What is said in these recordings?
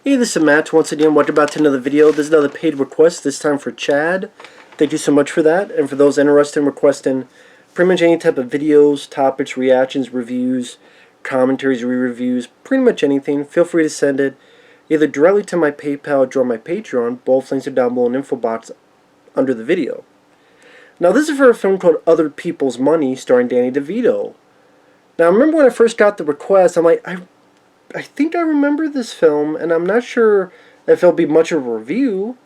Hey, this is Matt once again. Welcome back to another video. This is another paid request, this time for Chad. Thank you so much for that. And for those interested in requesting pretty much any type of videos, topics, reactions, reviews, commentaries, re-reviews, pretty much anything, feel free to send it either directly to my PayPal or my Patreon. Both links are down below in the info box under the video. Now, this is for a film called Other People's Money, starring Danny DeVito. Now, I remember when I first got the request, I'm like, I think I remember this film, and I'm not sure if it'll be much of a review,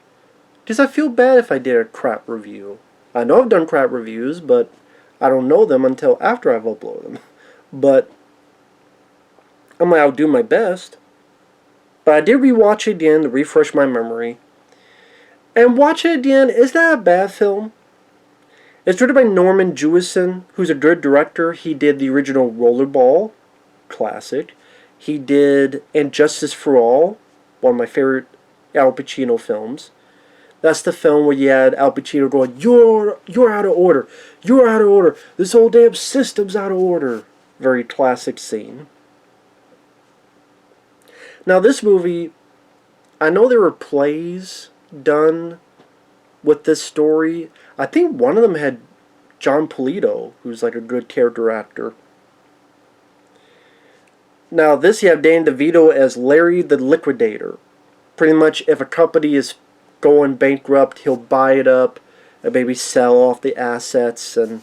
because I feel bad if I did a crap review. I know I've done crap reviews, but I don't know them until after I've uploaded them. But I'm like, I'll do my best. But I did rewatch it again to refresh my memory. And watch it again, is that a bad film? It's written by Norman Jewison, who's a good director. He did the original Rollerball, classic. He did And Justice for All, one of my favorite Al Pacino films. That's the film where you had Al Pacino going, You're out of order. You're out of order. This whole damn system's out of order. Very classic scene. Now this movie, I know there were plays done with this story. I think one of them had John Polito, who's like a good character actor. Now this, you have Danny DeVito as Larry the Liquidator. Pretty much if a company is going bankrupt, he'll buy it up and maybe sell off the assets. And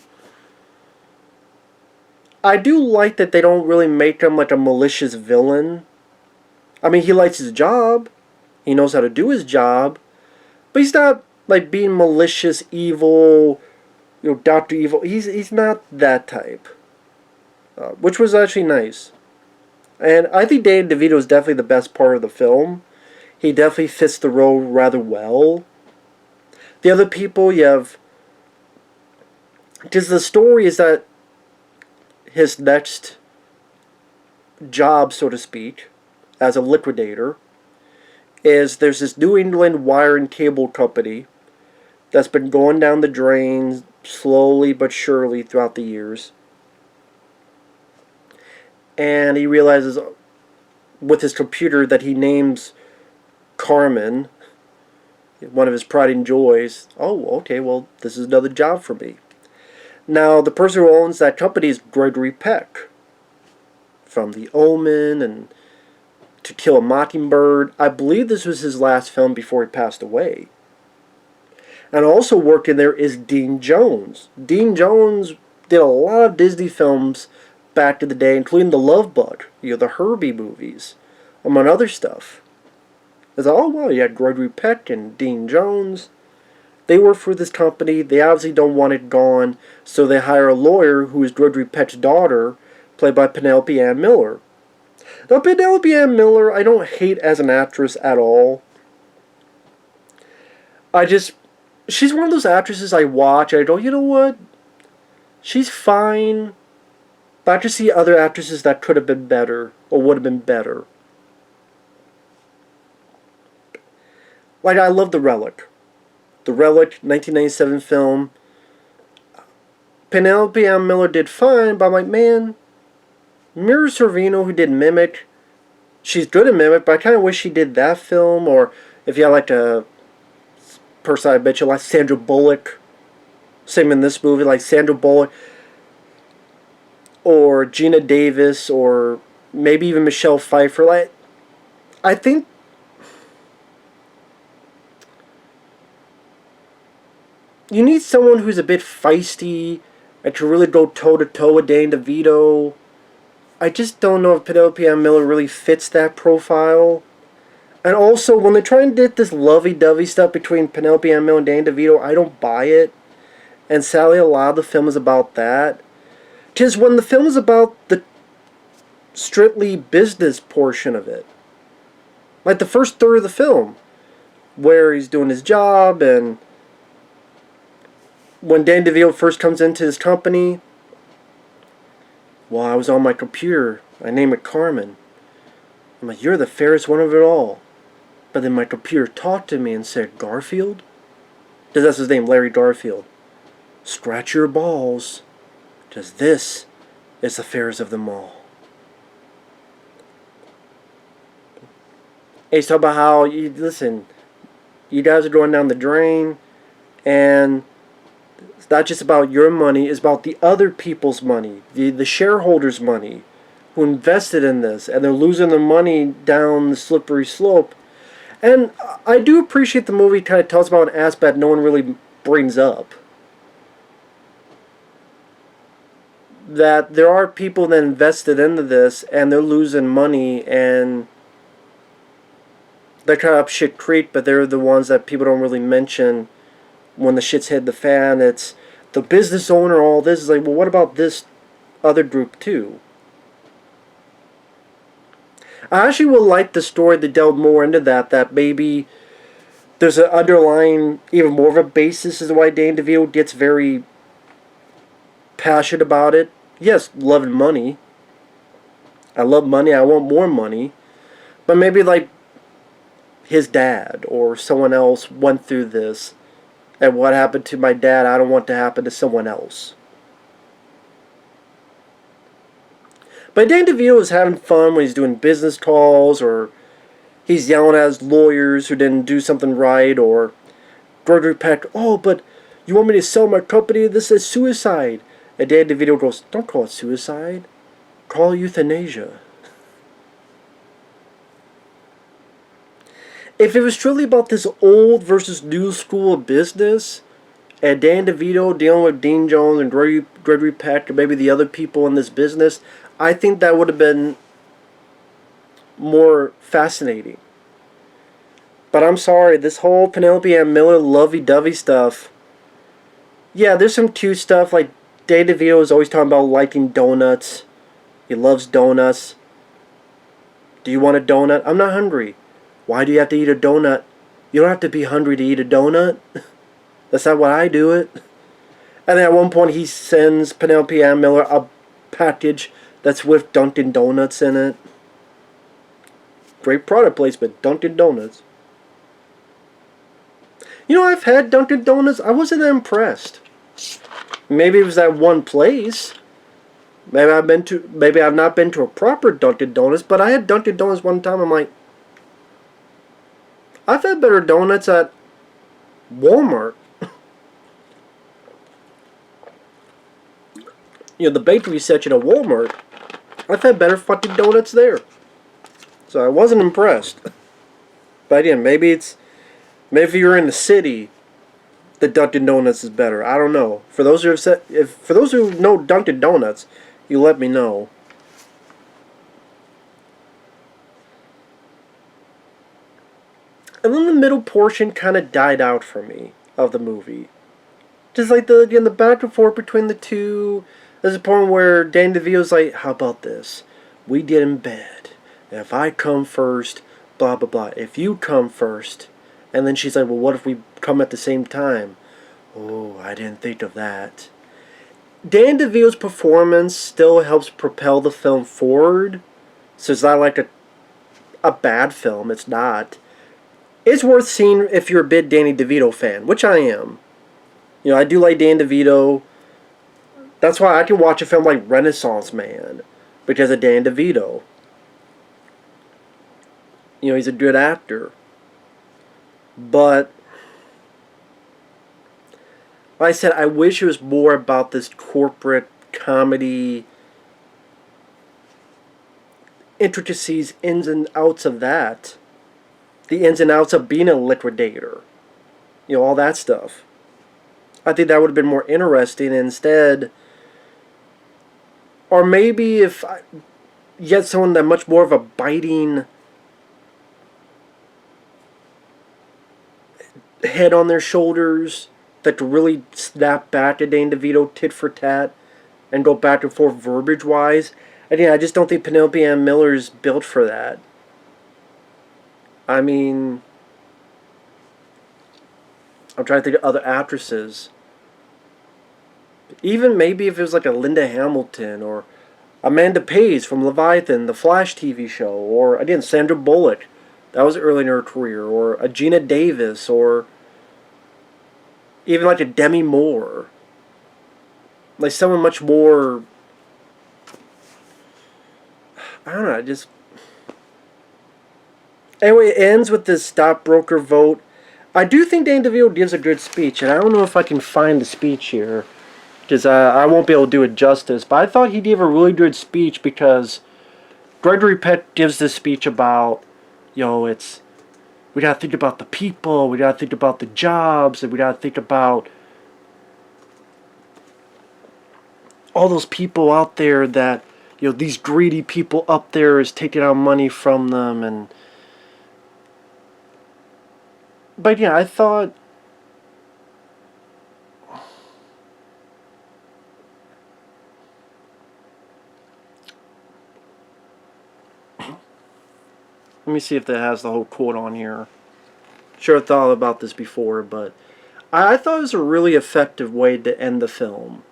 I do like that they don't really make him like a malicious villain. I mean, he likes his job. He knows how to do his job. But he's not like being malicious, evil, Dr. Evil. He's not that type. Which was actually nice. And I think Danny DeVito is definitely the best part of the film. He definitely fits the role rather well. The other people, you have... Because the story is that his next job, so to speak, as a liquidator, is there's this New England wire and cable company that's been going down the drain slowly but surely throughout the years. And he realizes with his computer that he names Carmen, one of his pride and joys. Oh, okay, well, this is another job for me. Now, the person who owns that company is Gregory Peck, from The Omen and To Kill a Mockingbird. I believe this was his last film before he passed away. And also working there is Dean Jones. Dean Jones did a lot of Disney films back in the day, including The Love Bug, the Herbie movies, among other stuff. It's like, oh wow, you had Gregory Peck and Dean Jones. They work for this company. They obviously don't want it gone, so they hire a lawyer who is Gregory Peck's daughter, played by Penelope Ann Miller. Now, Penelope Ann Miller, I don't hate as an actress at all. She's one of those actresses I watch and I go, you know what? She's fine. But I just see other actresses that could have been better, or would have been better. Like, I love The Relic. The Relic, 1997 film. Penelope Ann Miller did fine, but I'm like, man, Mira Sorvino, who did Mimic, she's good at Mimic, but I kind of wish she did that film. Or if you had like a person I bet you like Sandra Bullock, same in this movie, like Sandra Bullock, or Gina Davis, or maybe even Michelle Pfeiffer. Like, I think you need someone who's a bit feisty and can really go toe-to-toe with Danny DeVito. I just don't know if Penelope Ann Miller really fits that profile. And also, when they try and get this lovey-dovey stuff between Penelope Ann Miller and Danny DeVito, I don't buy it. And sadly, a lot of the film is about that. Because when the film is about the strictly business portion of it, like the first third of the film, where he's doing his job, and when Danny DeVito first comes into his company, well, I was on my computer, I named it Carmen. I'm like, you're the fairest one of it all. But then my computer talked to me and said, Garfield? Because that's his name, Larry Garfield. Scratch your balls, because this is the fairest of them all. And he's talking about how, listen, you guys are going down the drain, and it's not just about your money, it's about the other people's money, the shareholders' money, who invested in this, and they're losing their money down the slippery slope. And I do appreciate the movie kind of tells about an aspect no one really brings up. That there are people that invested into this, and they're losing money, and they're kind of up shit creek, but they're the ones that people don't really mention when the shit's hit the fan. It's the business owner, all this is like, well, what about this other group too? I actually would like the story that delved more into that maybe there's an underlying, even more of a basis as to why Danny DeVito gets very passionate about it. Yes, loving money. I love money, I want more money. But maybe like his dad or someone else went through this, and what happened to my dad, I don't want to happen to someone else. But Danny DeVito is having fun when he's doing business calls, or he's yelling at his lawyers who didn't do something right, or Gregory Peck, oh, but you want me to sell my company? This is suicide. And Danny DeVito goes, don't call it suicide. Call it euthanasia. If it was truly about this old versus new school of business, and Danny DeVito dealing with Dean Jones and Gregory Peck and maybe the other people in this business, I think that would have been more fascinating. But I'm sorry, this whole Penelope and Miller lovey-dovey stuff, yeah, there's some cute stuff, like Danny DeVito is always talking about liking donuts. He loves donuts. Do you want a donut? I'm not hungry. Why do you have to eat a donut? You don't have to be hungry to eat a donut. That's not why I do it. And then at one point he sends Penelope Ann Miller a package that's with Dunkin' Donuts in it. Great product placement, Dunkin' Donuts. You know, I've had Dunkin' Donuts. I wasn't that impressed. Maybe it was that one place. Maybe I've not been to a proper Dunkin' Donuts, but I had Dunkin' Donuts one time. I'm like, I've had better donuts at Walmart. You know, the bakery section at Walmart. I've had better fucking donuts there. So I wasn't impressed. But again, maybe if you're in the city, the Dunkin' Donuts is better. I don't know. For those who know Dunkin' Donuts, you let me know. And then the middle portion kind of died out for me of the movie. Just like the back and forth between the two. There's a point where Danny DeVito's like, how about this? We get in bed. And if I come first, blah, blah, blah. If you come first. And then she's like, well, what if we come at the same time? Oh, I didn't think of that. Danny DeVito's performance still helps propel the film forward. So it's not like a bad film. It's not. It's worth seeing if you're a big Danny DeVito fan, which I am. You know, I do like Danny DeVito. That's why I can watch a film like Renaissance Man, because of Danny DeVito. You know, he's a good actor. But, like I said, I wish it was more about this corporate comedy intricacies, ins and outs of that. The ins and outs of being a liquidator. You know, all that stuff. I think that would have been more interesting instead. Or maybe if you had someone that much more of a biting head on their shoulders that could really snap back at Danny DeVito tit for tat and go back and forth verbiage wise. And yeah, I just don't think Penelope Ann Miller's built for that. I mean, I'm trying to think of other actresses. Even maybe if it was like a Linda Hamilton or Amanda Pays from Leviathan, the Flash TV show, or again Sandra Bullock, that was early in her career, or a Gina Davis, or even like a Demi Moore, like someone much more. I don't know. Anyway, it ends with this stockbroker vote. I do think Danny DeVito gives a good speech, and I don't know if I can find the speech here, because I won't be able to do it justice. But I thought he gave a really good speech because Gregory Peck gives this speech about, it's we gotta think about the people, we gotta think about the jobs, and we gotta think about all those people out there that, these greedy people up there is taking out money from them. And but yeah, I thought, let me see if that has the whole quote on here. Sure, I thought about this before, but I thought it was a really effective way to end the film.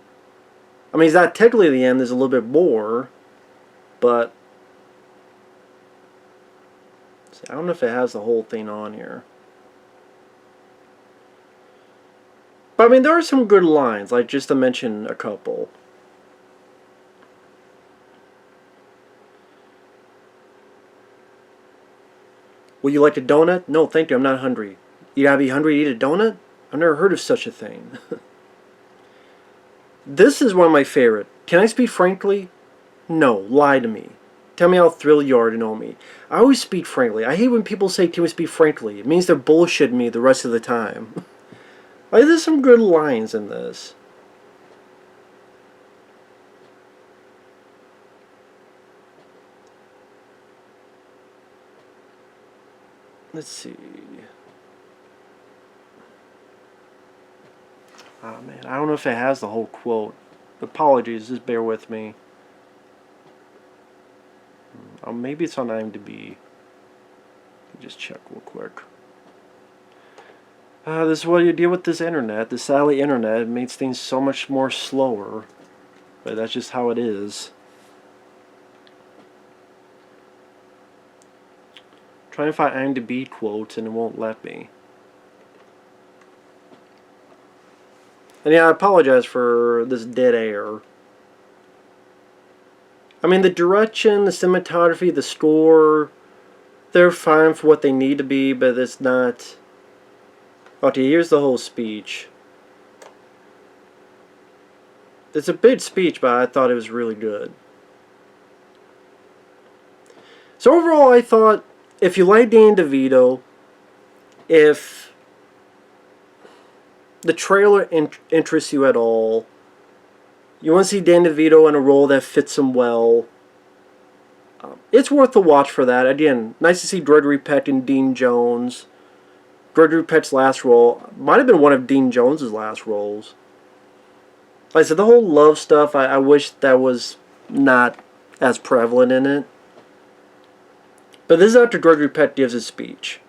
I mean, it's not technically the end, there's a little bit more, but I don't know if it has the whole thing on here. But I mean, there are some good lines, like just to mention a couple. Would you like a donut? No, thank you, I'm not hungry. You gotta be hungry to eat a donut? I've never heard of such a thing. This is one of my favorite. Can I speak frankly? No, lie to me. Tell me how thrilled you are to know me. I always speak frankly. I hate when people say, can we speak frankly? It means they're bullshitting me the rest of the time. Like, there's some good lines in this. Let's see. Oh man, I don't know if it has the whole quote. Apologies, just bear with me. Oh, maybe it's on IMDb. Just check real quick. This is what you deal with this internet. The satellite internet. It makes things so much more slower. But that's just how it is. Trying to find IMDb quotes and it won't let me. And yeah, I apologize for this dead air. I mean, the direction, the cinematography, the score, they're fine for what they need to be, but it's not... Okay, here's the whole speech. It's a big speech, but I thought it was really good. So overall, I thought, if you like Danny DeVito, if the trailer interests you at all, you want to see Danny DeVito in a role that fits him well, it's worth a watch for that. Again, nice to see Gregory Peck and Dean Jones. Gregory Peck's last role might have been one of Dean Jones's last roles. Like I said, the whole love stuff, I wish that was not as prevalent in it. But this is after Gregory Peck gives his speech.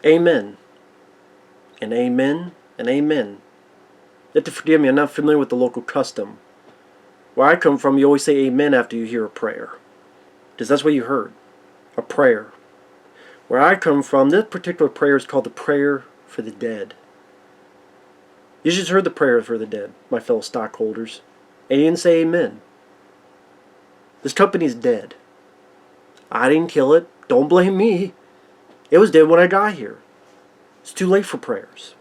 Amen. And amen. And amen. You have to forgive me, I'm not familiar with the local custom. Where I come from, you always say amen after you hear a prayer. Because that's what you heard. A prayer. Where I come from, this particular prayer is called the prayer for the dead. You just heard the prayer for the dead, my fellow stockholders. And you didn't say amen. This company's dead. I didn't kill it. Don't blame me. It was dead when I got here. It's too late for prayers.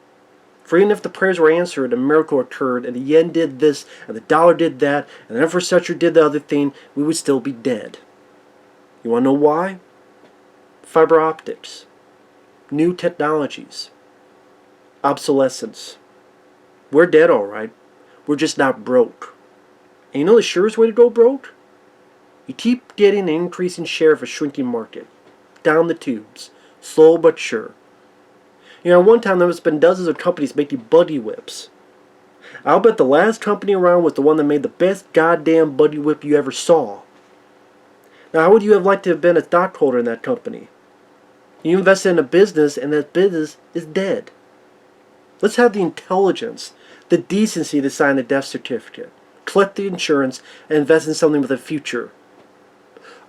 For even if the prayers were answered, a miracle occurred, and the yen did this, and the dollar did that, and the infrastructure did the other thing, we would still be dead. You want to know why? Fiber optics. New technologies. Obsolescence. We're dead, alright. We're just not broke. And you know the surest way to go broke? You keep getting an increasing share of a shrinking market. Down the tubes. Slow but sure. You know, one time there must have been dozens of companies making buddy whips. I'll bet the last company around was the one that made the best goddamn buddy whip you ever saw. Now, how would you have liked to have been a stockholder in that company? You invested in a business, and that business is dead. Let's have the intelligence, the decency to sign the death certificate, collect the insurance, and invest in something with a future.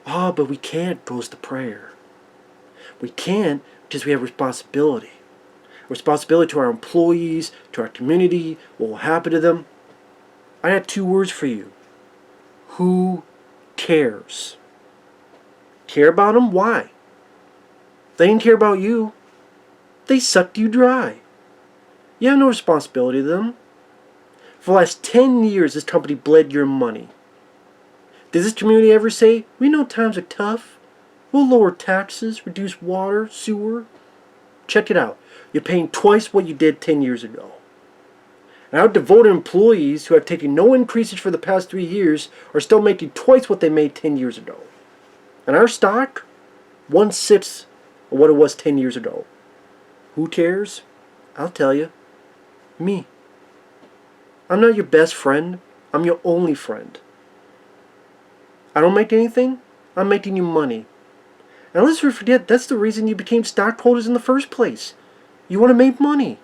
Oh, but we can't, goes the prayer. We can't because we have responsibility. Responsibility to our employees, to our community, what will happen to them. I have two words for you. Who cares? Care about them? Why? They didn't care about you. They sucked you dry. You have no responsibility to them. For the last 10 years, this company bled your money. Does this community ever say, we know times are tough, we'll lower taxes, reduce water, sewer? Check it out. You're paying twice what you did 10 years ago. And our devoted employees who have taken no increases for the past 3 years are still making twice what they made 10 years ago. And our stock, 1/6 of what it was 10 years ago. Who cares? I'll tell you. Me. I'm not your best friend. I'm your only friend. I don't make anything. I'm making you money. And let's not forget, that's the reason you became stockholders in the first place. You want to make money.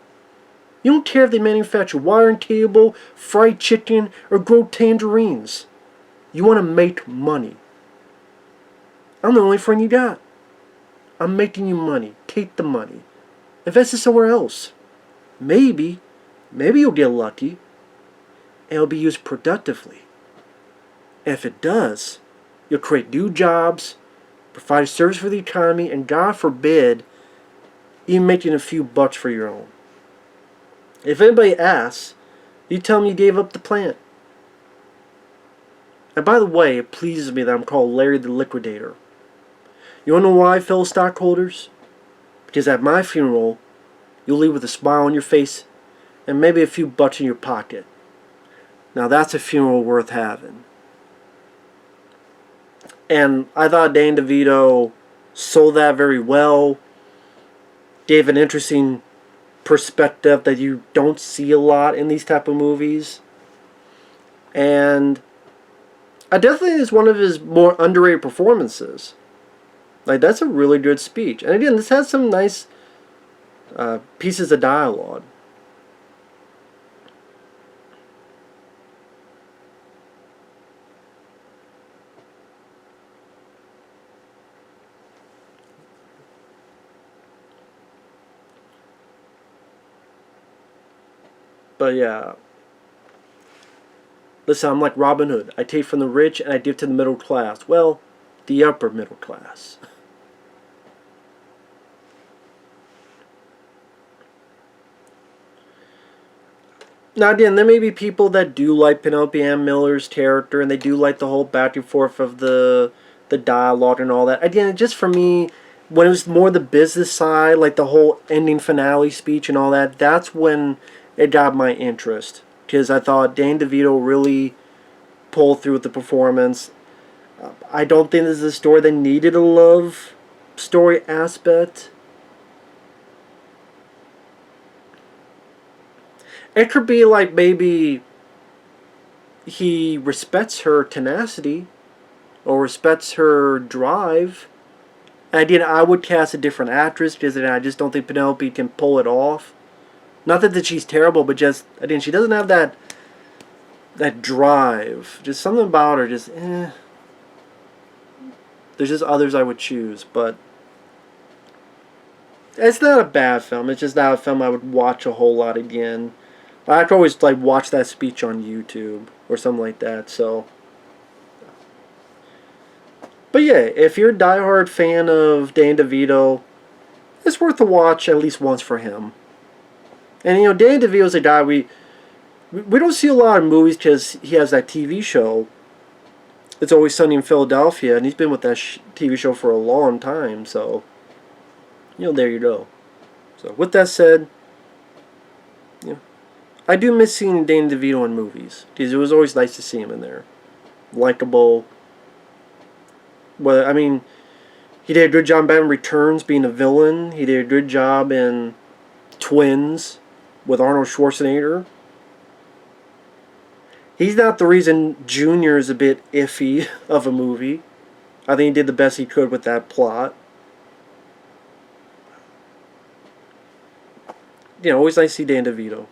You don't care if they manufacture wire and cable, fried chicken, or grow tangerines. You want to make money. I'm the only friend you got. I'm making you money. Take the money. Invest it somewhere else. Maybe you'll get lucky, and it'll be used productively. And if it does, you'll create new jobs, provide a service for the economy, and God forbid, even making a few bucks for your own. If anybody asks, you tell them you gave up the plant. And by the way, it pleases me that I'm called Larry the Liquidator. You want to know why, fellow stockholders? Because at my funeral, you'll leave with a smile on your face and maybe a few bucks in your pocket. Now that's a funeral worth having. And I thought Danny DeVito sold that very well. Gave an interesting perspective that you don't see a lot in these type of movies. And I definitely think it's one of his more underrated performances. Like, that's a really good speech. And again, this has some nice pieces of dialogue. But yeah. Listen, I'm like Robin Hood. I take from the rich and I give to the middle class. Well, the upper middle class. Now again, there may be people that do like Penelope Ann Miller's character, and they do like the whole back and forth of the dialogue and all that. Again, just for me, when it was more the business side, like the whole ending finale speech and all that, that's when it got my interest. Because I thought Danny DeVito really pulled through with the performance. I don't think this is a story that needed a love story aspect. It could be like maybe he respects her tenacity or respects her drive. And again, I would cast a different actress because I just don't think Penelope can pull it off. Not that she's terrible, but just, again, she doesn't have that drive. Just something about her, just, There's just others I would choose, but it's not a bad film. It's just not a film I would watch a whole lot again. I could always like watch that speech on YouTube or something like that. So, but yeah, if you're a diehard fan of Danny DeVito, it's worth a watch at least once for him. And you know, Danny DeVito's a guy we don't see a lot of movies because he has that TV show. It's Always Sunny in Philadelphia, and he's been with that TV show for a long time. So, you know, there you go. So, with that said, you know, I do miss seeing Danny DeVito in movies because it was always nice to see him in there. Likeable. Well, I mean, he did a good job in Batman Returns being a villain. He did a good job in Twins with Arnold Schwarzenegger. He's not the reason Junior is a bit iffy of a movie. I think he did the best he could with that plot. You know, always nice to see Dan DeVito.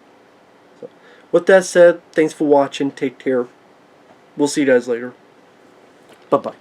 So, with that said, thanks for watching. Take care. We'll see you guys later. Bye-bye.